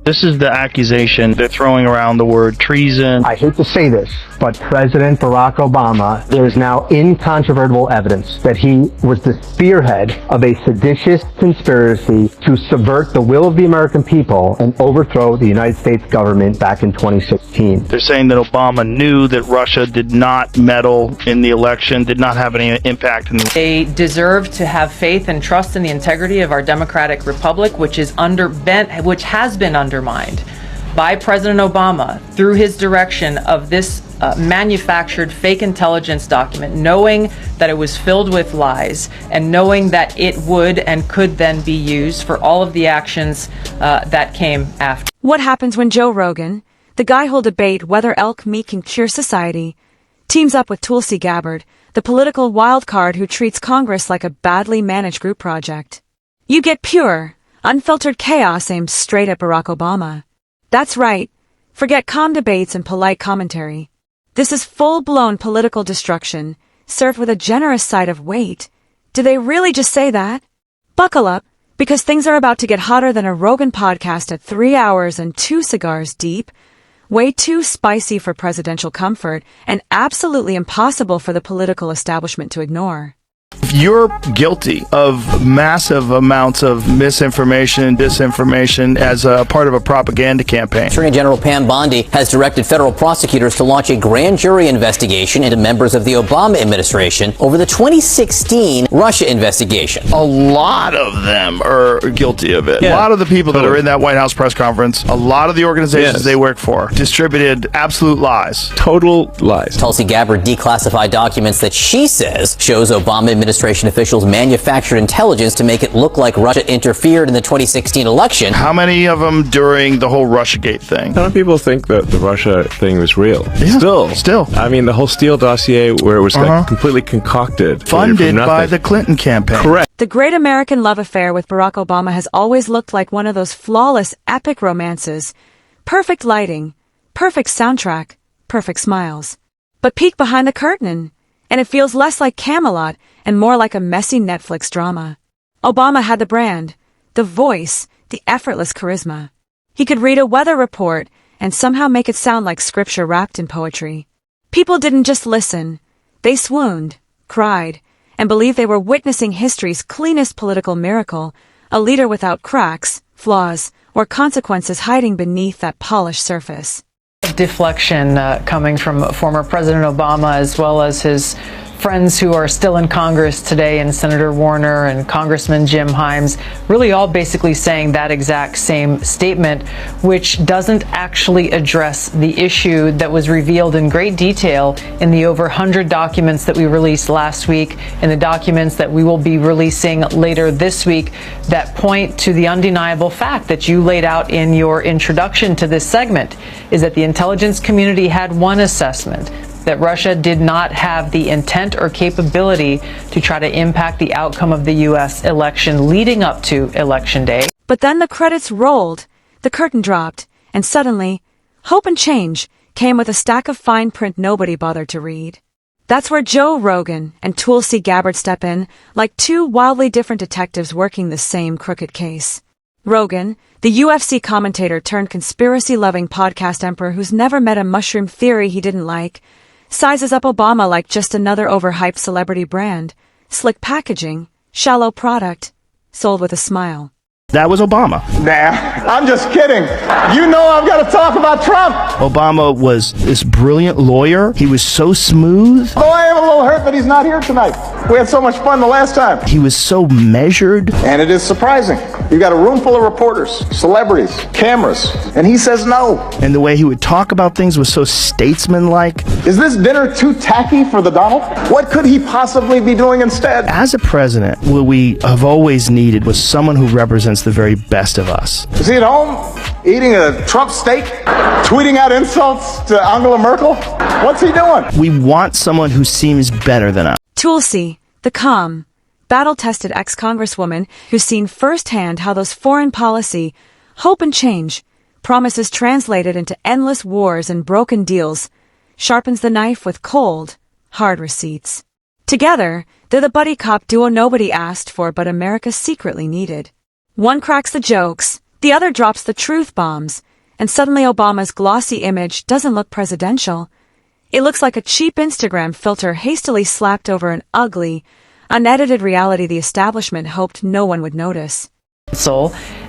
This is the accusation. They're throwing around the word treason. I hate to say this, but President Barack Obama, there is now incontrovertible evidence that he was the spearhead of a seditious conspiracy to subvert the will of the American people and overthrow the United States government back in 2016. They're saying that Obama knew that Russia did not meddle in the election, did not have any impact in the... They deserve to have faith and trust in the integrity of our democratic republic, which has been undermined by President Obama through his direction of this manufactured fake intelligence document, knowing that it was filled with lies and knowing that it would and could then be used for all of the actions that came after. What happens when Joe Rogan, the guy who'll debate whether elk meat can cure society, teams up with Tulsi Gabbard, the political wildcard who treats Congress like a badly managed group project? You get pure, unfiltered chaos aimed straight at Barack Obama. That's right. Forget calm debates and polite commentary. This is full-blown political destruction, served with a generous side of wait. Did they really just say that? Buckle up, because things are about to get hotter than a Rogan podcast at 3 hours and 2 cigars deep. Way too spicy for presidential comfort and absolutely impossible for the political establishment to ignore. If you're guilty of massive amounts of misinformation and disinformation as a part of a propaganda campaign. Attorney General Pam Bondi has directed federal prosecutors to launch a grand jury investigation into members of the Obama administration over the 2016 Russia investigation. A lot of them are guilty of it. Yeah. A lot of the people that are in that White House press conference, a lot of the organizations they work for, distributed absolute lies. Total lies. Tulsi Gabbard declassified documents that she says shows Obama administration officials manufactured intelligence to make it look like Russia interfered in the 2016 election. How many of them during the whole Russiagate thing? Some people think that the Russia thing was real. Yeah, still. I mean, the whole Steele dossier where it was like completely concocted. Funded by the Clinton campaign. Correct. The great American love affair with Barack Obama has always looked like one of those flawless, epic romances. Perfect lighting, perfect soundtrack, perfect smiles. But peek behind the curtain, and it feels less like Camelot and more like a messy Netflix drama. Obama had the brand, the voice, the effortless charisma. He could read a weather report and somehow make it sound like scripture wrapped in poetry. People didn't just listen. They swooned, cried, and believed they were witnessing history's cleanest political miracle, a leader without cracks, flaws, or consequences hiding beneath that polished surface. Deflection coming from former President Obama as well as his friends who are still in Congress today, and Senator Warner and Congressman Jim Himes, really all basically saying that exact same statement, which doesn't actually address the issue that was revealed in great detail in the over 100 documents that we released last week and the documents that we will be releasing later this week that point to the undeniable fact that you laid out in your introduction to this segment, is that the intelligence community had one assessment, that Russia did not have the intent or capability to try to impact the outcome of the U.S. election leading up to Election Day. But then the credits rolled, the curtain dropped, and suddenly, hope and change came with a stack of fine print nobody bothered to read. That's where Joe Rogan and Tulsi Gabbard step in, like two wildly different detectives working the same crooked case. Rogan, the UFC commentator turned conspiracy-loving podcast emperor who's never met a mushroom theory he didn't like, sizes up Obama like just another overhyped celebrity brand, slick packaging, shallow product, sold with a smile. That was Obama. Nah, I'm just kidding. You know I've got to talk about Trump. Obama was this brilliant lawyer. He was so smooth. Oh, I am a little hurt that he's not here tonight. We had so much fun the last time. He was so measured. And it is surprising. You got a room full of reporters, celebrities, cameras, and he says no. And the way he would talk about things was so statesman-like. Is this dinner too tacky for the Donald? What could he possibly be doing instead? As a president, what we have always needed was someone who represents the very best of us. Is he at home eating a Trump steak, tweeting out insults to Angela Merkel? What's he doing? We want someone who seems better than us. Tulsi, the calm, battle-tested ex-congresswoman who's seen firsthand how those foreign policy, hope and change, promises translated into endless wars and broken deals, sharpens the knife with cold, hard receipts. Together, they're the buddy cop duo nobody asked for but America secretly needed. One cracks the jokes, The other drops the truth bombs, and suddenly Obama's glossy image doesn't look presidential. It looks like a cheap Instagram filter hastily slapped over an ugly, unedited reality the establishment hoped no one would notice.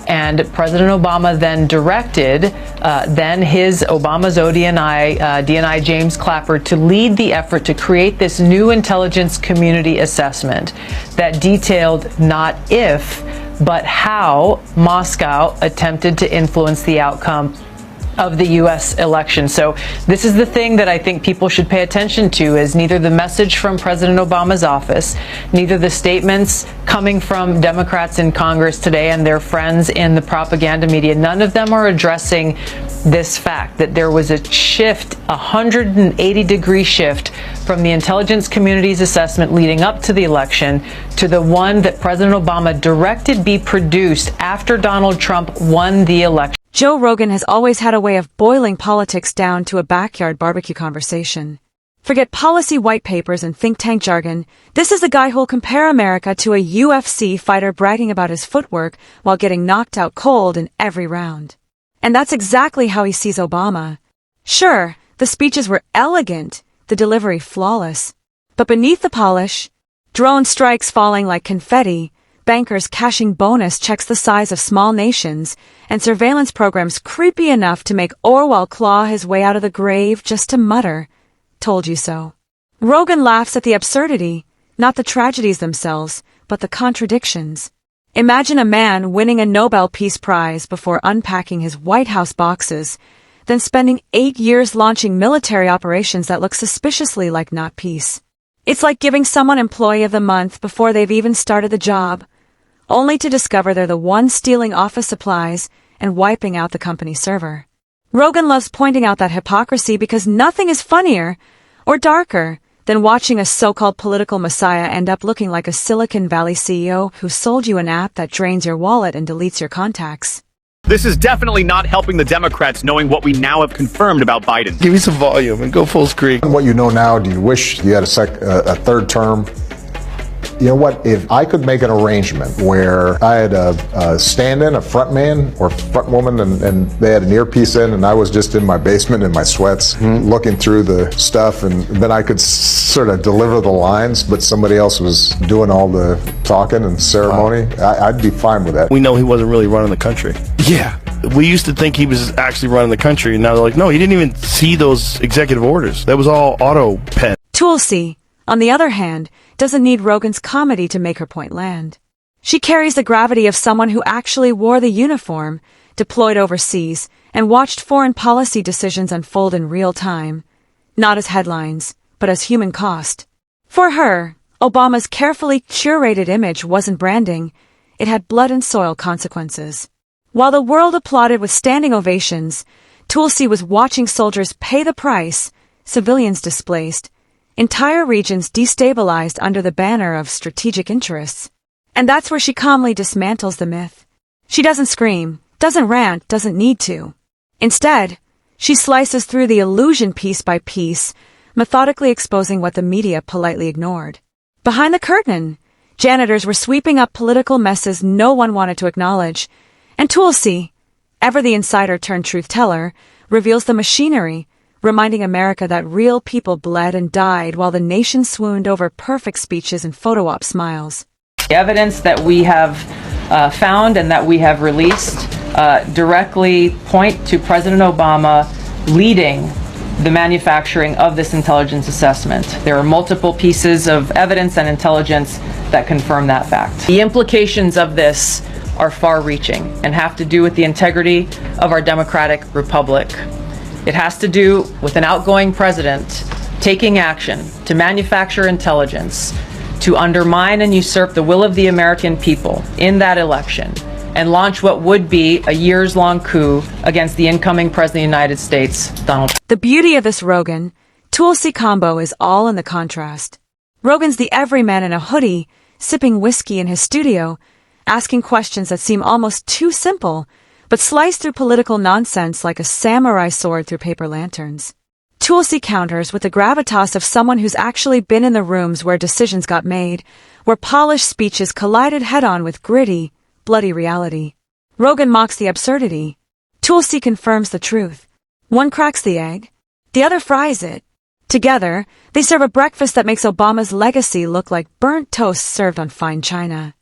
And President Obama then directed Obama's DNI James Clapper to lead the effort to create this new intelligence community assessment that detailed not if, but how Moscow attempted to influence the outcome of the U.S. election. So this is the thing that I think people should pay attention to, is neither the message from President Obama's office, neither the statements coming from Democrats in Congress today and their friends in the propaganda media, none of them are addressing this fact that there was a shift, a 180-degree shift from the intelligence community's assessment leading up to the election to the one that President Obama directed be produced after Donald Trump won the election. Joe Rogan has always had a way of boiling politics down to a backyard barbecue conversation. Forget policy white papers and think tank jargon. This is the guy who'll compare America to a UFC fighter bragging about his footwork while getting knocked out cold in every round. And that's exactly how he sees Obama. Sure, the speeches were elegant, the delivery flawless. But beneath the polish, drone strikes falling like confetti, bankers cashing bonus checks the size of small nations, and surveillance programs creepy enough to make Orwell claw his way out of the grave just to mutter, "Told you so." Rogan laughs at the absurdity, not the tragedies themselves, but the contradictions. Imagine a man winning a Nobel Peace Prize before unpacking his White House boxes, then spending 8 years launching military operations that look suspiciously like not peace. It's like giving someone Employee of the Month before they've even started the job, only to discover they're the one stealing office supplies and wiping out the company server. Rogan loves pointing out that hypocrisy because nothing is funnier or darker than watching a so-called political messiah end up looking like a Silicon Valley CEO who sold you an app that drains your wallet and deletes your contacts. This is definitely not helping the Democrats, knowing what we now have confirmed about Biden. Give me some volume and go full screen. What you know now, do you wish you had a third term? You know what, if I could make an arrangement where I had a stand-in, a front man or front woman, and they had an earpiece in, and I was just in my basement in my sweats looking through the stuff, and then I could sort of deliver the lines, but somebody else was doing all the talking and ceremony, I'd be fine with that. We know he wasn't really running the country. Yeah. We used to think he was actually running the country, and now they're like, no, he didn't even see those executive orders. That was all auto pen. Tulsi, on the other hand, doesn't need Rogan's comedy to make her point land. She carries the gravity of someone who actually wore the uniform, deployed overseas, and watched foreign policy decisions unfold in real time, not as headlines, but as human cost. For her, Obama's carefully curated image wasn't branding, it had blood and soil consequences. While the world applauded with standing ovations, Tulsi was watching soldiers pay the price, civilians displaced, entire regions destabilized under the banner of strategic interests. And that's where she calmly dismantles the myth. She doesn't scream, doesn't rant, doesn't need to. Instead, she slices through the illusion piece by piece, methodically exposing what the media politely ignored. Behind the curtain, janitors were sweeping up political messes no one wanted to acknowledge, and Tulsi, ever the insider turned truth teller, reveals the machinery, reminding America that real people bled and died while the nation swooned over perfect speeches and photo op smiles. The evidence that we have found and that we have released directly point to President Obama leading the manufacturing of this intelligence assessment. There are multiple pieces of evidence and intelligence that confirm that fact. The implications of this are far-reaching and have to do with the integrity of our democratic republic. It has to do with an outgoing president taking action to manufacture intelligence to undermine and usurp the will of the American people in that election and launch what would be a years-long coup against the incoming President of the United States, Donald Trump. The beauty of this Rogan-Tulsi combo is all in the contrast. Rogan's the everyman in a hoodie, sipping whiskey in his studio, asking questions that seem almost too simple, but slice through political nonsense like a samurai sword through paper lanterns. Tulsi counters with the gravitas of someone who's actually been in the rooms where decisions got made, where polished speeches collided head-on with gritty, bloody reality. Rogan mocks the absurdity. Tulsi confirms the truth. One cracks the egg, the other fries it. Together, they serve a breakfast that makes Obama's legacy look like burnt toast served on fine china.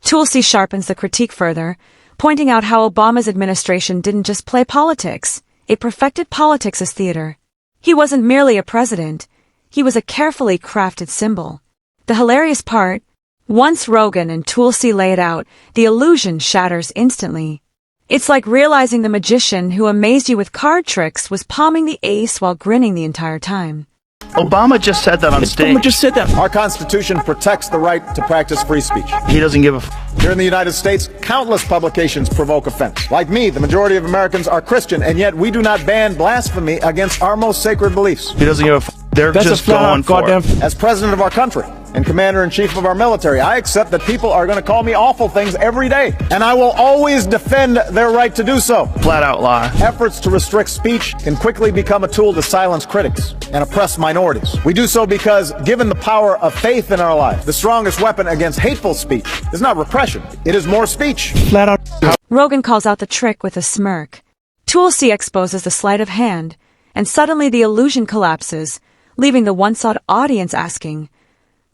Tulsi sharpens the critique further, pointing out how Obama's administration didn't just play politics, it perfected politics as theater. He wasn't merely a president, he was a carefully crafted symbol. The hilarious part, once Rogan and Tulsi lay it out, the illusion shatters instantly. It's like realizing the magician who amazed you with card tricks was palming the ace while grinning the entire time. Obama just said that on stage. Obama just said that. Our Constitution protects the right to practice free speech. He doesn't give a Here in the United States, countless publications provoke offense. Like me, the majority of Americans are Christian, and yet we do not ban blasphemy against our most sacred beliefs. He doesn't give a They're That's just a flat going out for goddamn. it. As president of our country and commander-in-chief of our military, I accept that people are going to call me awful things every day, and I will always defend their right to do so. Flat out lie. Efforts to restrict speech can quickly become a tool to silence critics and oppress minorities. We do so because, given the power of faith in our lives, the strongest weapon against hateful speech is not repression, it is more speech. Flat out. Rogan calls out the trick with a smirk. Tulsi exposes the sleight of hand, and suddenly the illusion collapses, leaving the once-awed audience asking,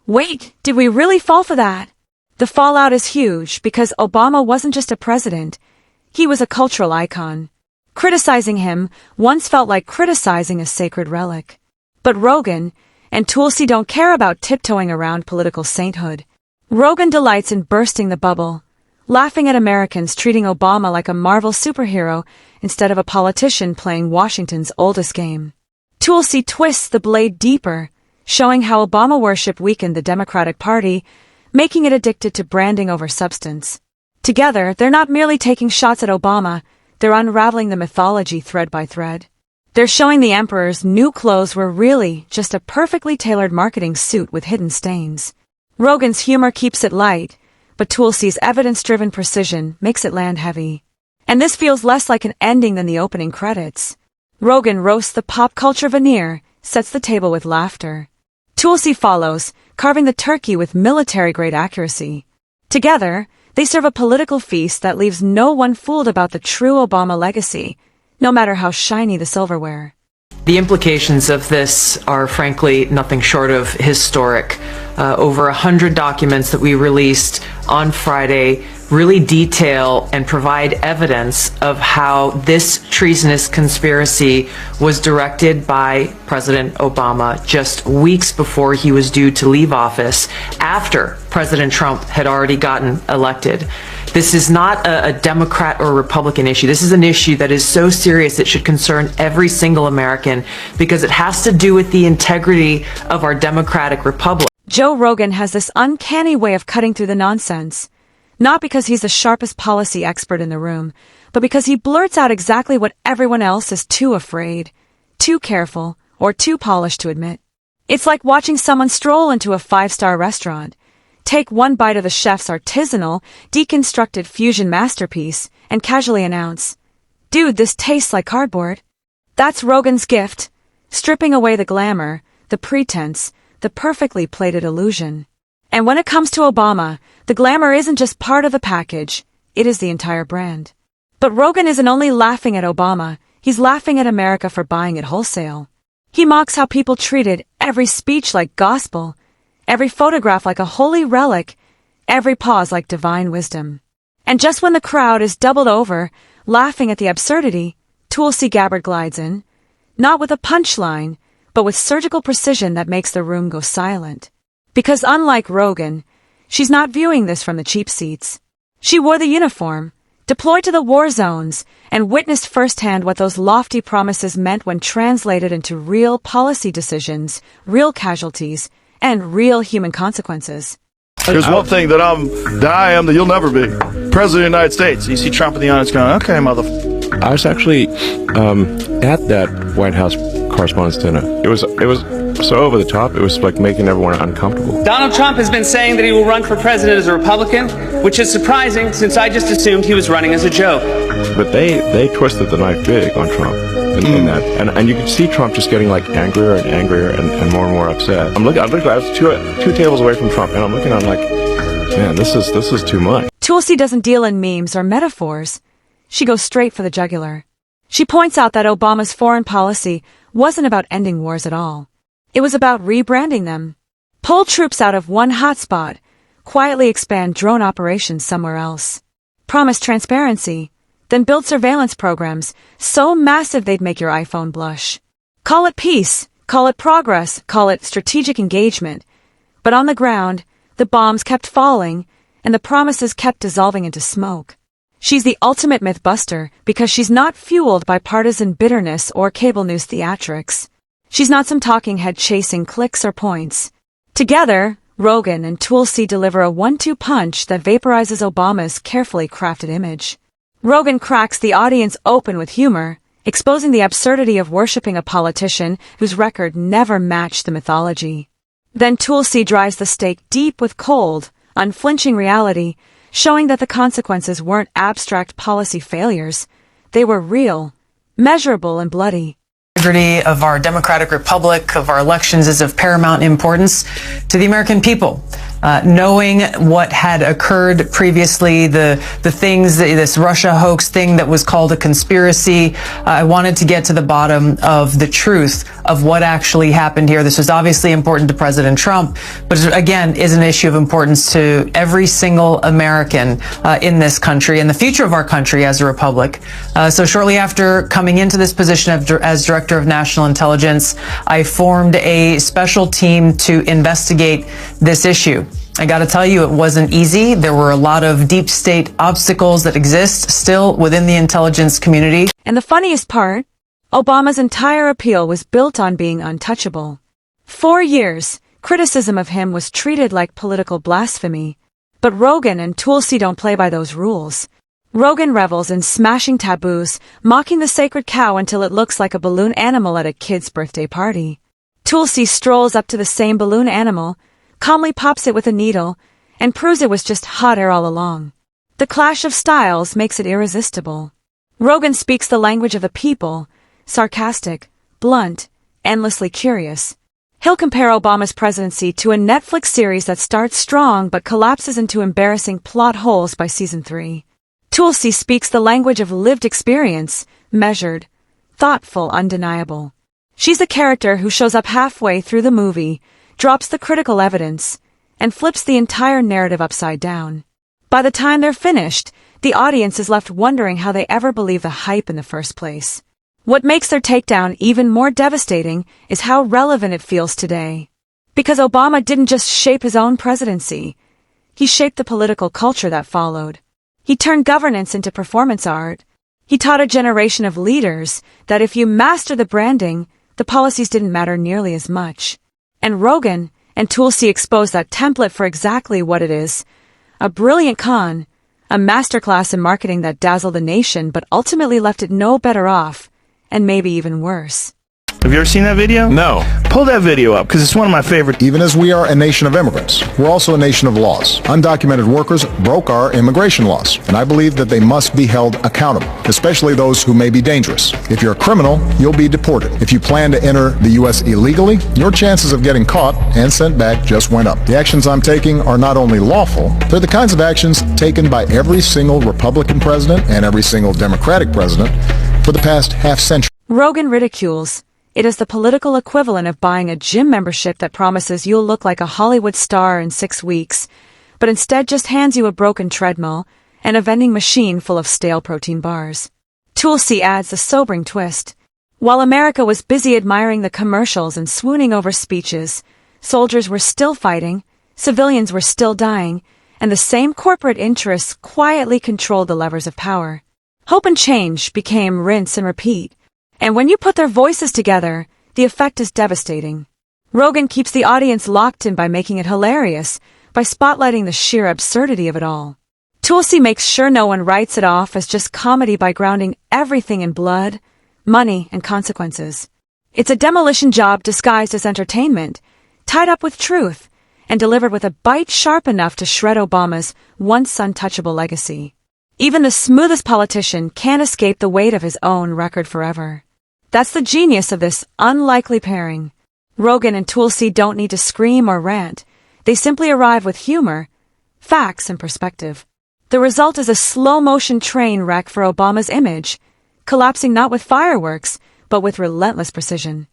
"Wait, did we really fall for that?" The fallout is huge because Obama wasn't just a president, he was a cultural icon. Criticizing him once felt like criticizing a sacred relic. But Rogan and Tulsi don't care about tiptoeing around political sainthood. Rogan delights in bursting the bubble, laughing at Americans treating Obama like a Marvel superhero instead of a politician playing Washington's oldest game. Tulsi twists the blade deeper, showing how Obama worship weakened the Democratic Party, making it addicted to branding over substance. Together, they're not merely taking shots at Obama, they're unraveling the mythology thread by thread. They're showing the emperor's new clothes were really just a perfectly tailored marketing suit with hidden stains. Rogan's humor keeps it light, but Tulsi's evidence-driven precision makes it land heavy. And this feels less like an ending than the opening credits. Rogan roasts the pop culture veneer, sets the table with laughter. Tulsi follows, carving the turkey with military-grade accuracy. Together, they serve a political feast that leaves no one fooled about the true Obama legacy, no matter how shiny the silverware. The implications of this are frankly nothing short of historic. Over 100 documents that we released on Friday really detail and provide evidence of how this treasonous conspiracy was directed by President Obama just weeks before he was due to leave office, after President Trump had already gotten elected. This is not a Democrat or Republican issue. This is an issue that is so serious it should concern every single American because it has to do with the integrity of our democratic republic. Joe Rogan has this uncanny way of cutting through the nonsense. Not because he's the sharpest policy expert in the room, but because he blurts out exactly what everyone else is too afraid, too careful, or too polished to admit. It's like watching someone stroll into a five-star restaurant, take one bite of the chef's artisanal, deconstructed fusion masterpiece, and casually announce, "Dude, this tastes like cardboard." That's Rogan's gift, stripping away the glamour, the pretense, the perfectly plated illusion. And when it comes to Obama, the glamour isn't just part of the package, it is the entire brand. But Rogan isn't only laughing at Obama, he's laughing at America for buying it wholesale. He mocks how people treated every speech like gospel, every photograph like a holy relic, every pause like divine wisdom. And just when the crowd is doubled over, laughing at the absurdity, Tulsi Gabbard glides in, not with a punchline, but with surgical precision that makes the room go silent. Because unlike Rogan, she's not viewing this from the cheap seats. She wore the uniform, deployed to the war zones, and witnessed firsthand what those lofty promises meant when translated into real policy decisions, real casualties, and real human consequences. There's one thing that I am that you'll never be. President of the United States. You see Trump in the audience going, "Okay, motherfucker." I was actually at that White House Correspondents' Dinner. It was so over the top. It was like making everyone uncomfortable. Donald Trump has been saying that he will run for president as a Republican, which is surprising since I just assumed he was running as a joke. But they twisted the knife big on Trump in that, and you could see Trump just getting like angrier and angrier and more upset. I was two tables away from Trump, and I'm like, man, this is too much. Tulsi doesn't deal in memes or metaphors. she goes straight for the jugular. She points out that Obama's foreign policy wasn't about ending wars at all. It was about rebranding them. Pull troops out of one hotspot, quietly expand drone operations somewhere else. Promise transparency, then build surveillance programs so massive they'd make your iPhone blush. Call it peace, call it progress, call it strategic engagement. But on the ground, the bombs kept falling, and the promises kept dissolving into smoke. She's the ultimate myth buster because she's not fueled by partisan bitterness or cable news theatrics. She's not some talking head chasing clicks or points. Together, Rogan and Tulsi deliver a 1-2 punch that vaporizes Obama's carefully crafted image. Rogan cracks the audience open with humor, exposing the absurdity of worshipping a politician whose record never matched the mythology. Then Tulsi drives the stake deep with cold, unflinching reality, showing that the consequences weren't abstract policy failures. They were real, measurable, and bloody. The integrity of our democratic republic, of our elections, is of paramount importance to the American people. Knowing what had occurred previously, the things, this Russia hoax thing that was called a conspiracy, I wanted to get to the bottom of the truth of what actually happened here. This was obviously important to President Trump, but again, is an issue of importance to every single American in this country and the future of our country as a republic. So shortly after coming into this position as Director of National Intelligence, I formed a special team to investigate this issue. I gotta tell you, it wasn't easy. There were a lot of deep state obstacles that exist still within the intelligence community. And the funniest part, Obama's entire appeal was built on being untouchable. 4 years, criticism of him was treated like political blasphemy. But Rogan and Tulsi don't play by those rules. Rogan revels in smashing taboos, mocking the sacred cow until it looks like a balloon animal at a kid's birthday party. Tulsi strolls up to the same balloon animal, calmly pops it with a needle, and proves it was just hot air all along. The clash of styles makes it irresistible. Rogan speaks the language of the people, sarcastic, blunt, endlessly curious. He'll compare Obama's presidency to a Netflix series that starts strong but collapses into embarrassing plot holes by season 3. Tulsi speaks the language of lived experience, measured, thoughtful, undeniable. She's a character who shows up halfway through the movie, drops the critical evidence, and flips the entire narrative upside down. By the time they're finished, the audience is left wondering how they ever believed the hype in the first place. What makes their takedown even more devastating is how relevant it feels today. Because Obama didn't just shape his own presidency, he shaped the political culture that followed. He turned governance into performance art. He taught a generation of leaders that if you master the branding, the policies didn't matter nearly as much. And Rogan and Tulsi exposed that template for exactly what it is: a brilliant con, a masterclass in marketing that dazzled the nation but ultimately left it no better off, and maybe even worse. Have you ever seen that video? No. Pull that video up, because it's one of my favorite. Even as we are a nation of immigrants, we're also a nation of laws. Undocumented workers broke our immigration laws, and I believe that they must be held accountable, especially those who may be dangerous. If you're a criminal, you'll be deported. If you plan to enter the U.S. illegally, your chances of getting caught and sent back just went up. The actions I'm taking are not only lawful, they're the kinds of actions taken by every single Republican president and every single Democratic president for the past half-century. Rogan ridicules it as the political equivalent of buying a gym membership that promises you'll look like a Hollywood star in 6 weeks, but instead just hands you a broken treadmill and a vending machine full of stale protein bars. Tulsi adds a sobering twist. While America was busy admiring the commercials and swooning over speeches, soldiers were still fighting, civilians were still dying, and the same corporate interests quietly controlled the levers of power. Hope and change became rinse and repeat. And when you put their voices together, the effect is devastating. Rogan keeps the audience locked in by making it hilarious, by spotlighting the sheer absurdity of it all. Tulsi makes sure no one writes it off as just comedy by grounding everything in blood, money, and consequences. It's a demolition job disguised as entertainment, tied up with truth, and delivered with a bite sharp enough to shred Obama's once untouchable legacy. Even the smoothest politician can't escape the weight of his own record forever. That's the genius of this unlikely pairing. Rogan and Tulsi don't need to scream or rant. They simply arrive with humor, facts, and perspective. The result is a slow-motion train wreck for Obama's image, collapsing not with fireworks, but with relentless precision.